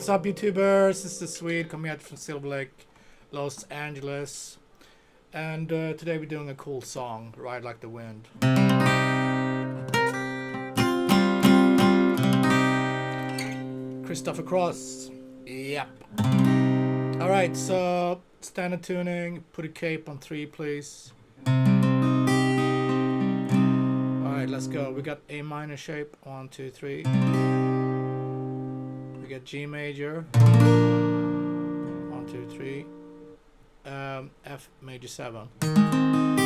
What's up, YouTubers? This is Swede coming out from Silver Lake, Los Angeles. And today we're doing a cool song, Ride Like the Wind. Christopher Cross. Yep. Alright, so standard tuning. Put a cape on 3, please. Alright, let's go. We got A minor shape. 1, 2, 3. We got G major. 1, 2, 3. F major 7. 1,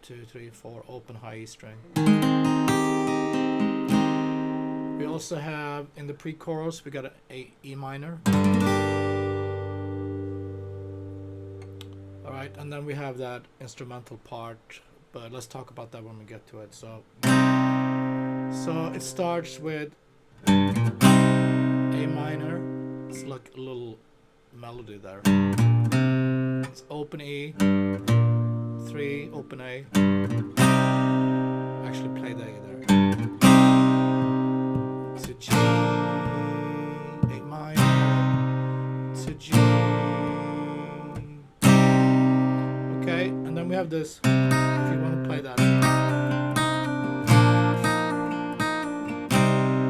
2, 3, 4. Open high E string. We also have in the pre-chorus we got a E minor. Alright, and then we have that instrumental part, but let's talk about that when we get to it. So it starts with A minor. It's like a little melody there. It's open E, 3, open A. Actually play the A there. To G, A minor, to G. Okay, and then we have this, if you want to play that.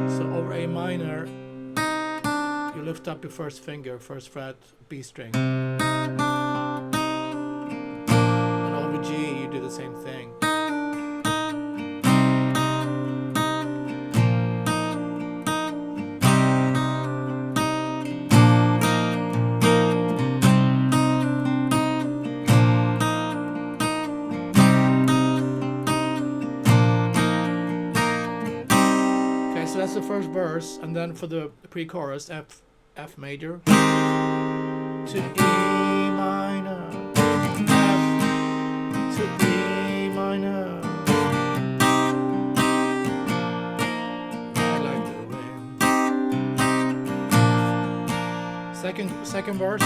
So over A minor, you lift up your first finger, first fret, B string. And over G, you do the same thing. So that's the first verse, and then for the pre-chorus, F major to E minor, F to E minor. I like the wind. Second verse.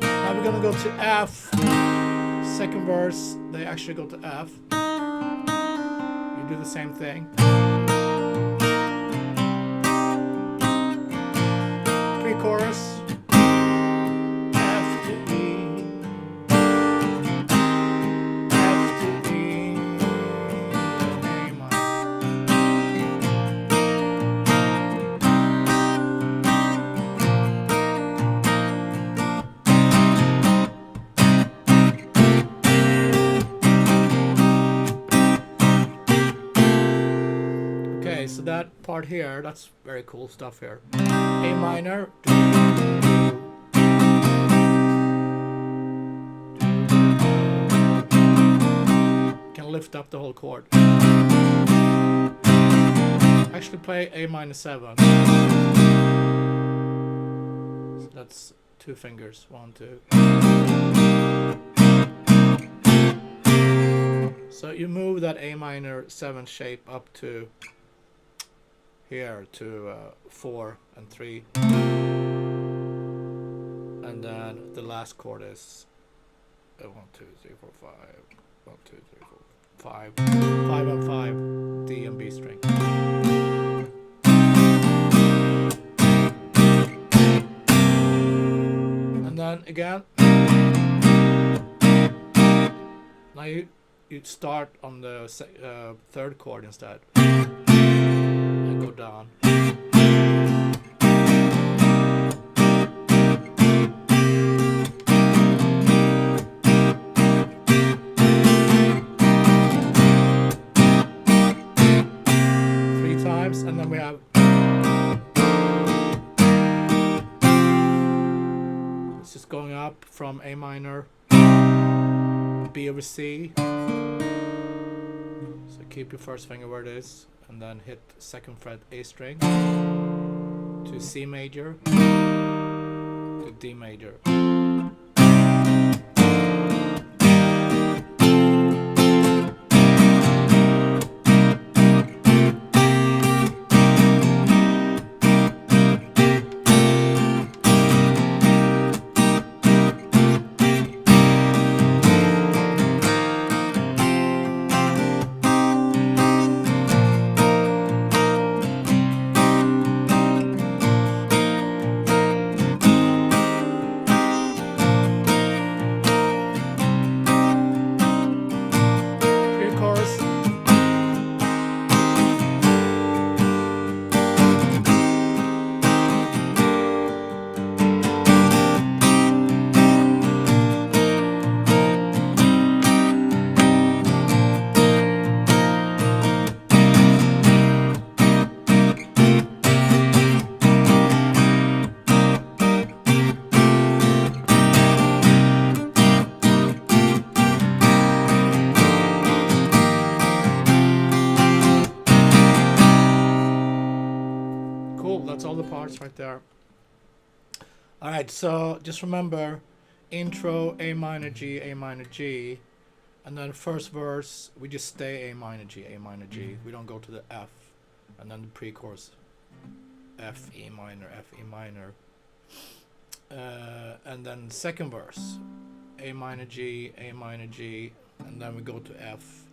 Now we're gonna go to F. Second verse, they actually go to F. You do the same thing. Pre-chorus, F to E, F to E, A minor. So that part here, that's very cool stuff here. A minor. Can lift up the whole chord. Actually play A minor 7. So that's 2 fingers. 1, 2. So you move that A minor 7 shape up to here to 4 and 3, and then the last chord is 1, 2, 3, 4, 5. 1, 2, 3, 4, 5. 5 and 5, D and B string. And then again. Now you start on the third chord instead. Go down. 3 times, and then we have. It's just going up from A minor, B over C. So keep your first finger where it is. And then hit 2nd fret A string to C major to D major. Cool. That's all the parts right there. All right. So just remember, intro A minor G, A minor G, and then first verse we just stay A minor G, A minor G. We don't go to the F, and then the pre-chorus F, E minor, F, E minor. And then second verse, A minor G, A minor G, and then we go to F,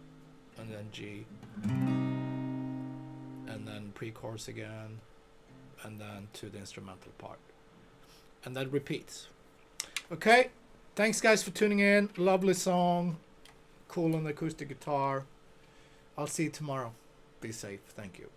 and then G, and then pre-chorus again, and then to the instrumental part, and that repeats. Okay, thanks guys for tuning in. Lovely song, cool on the acoustic guitar. I'll see you tomorrow. Be safe. Thank you.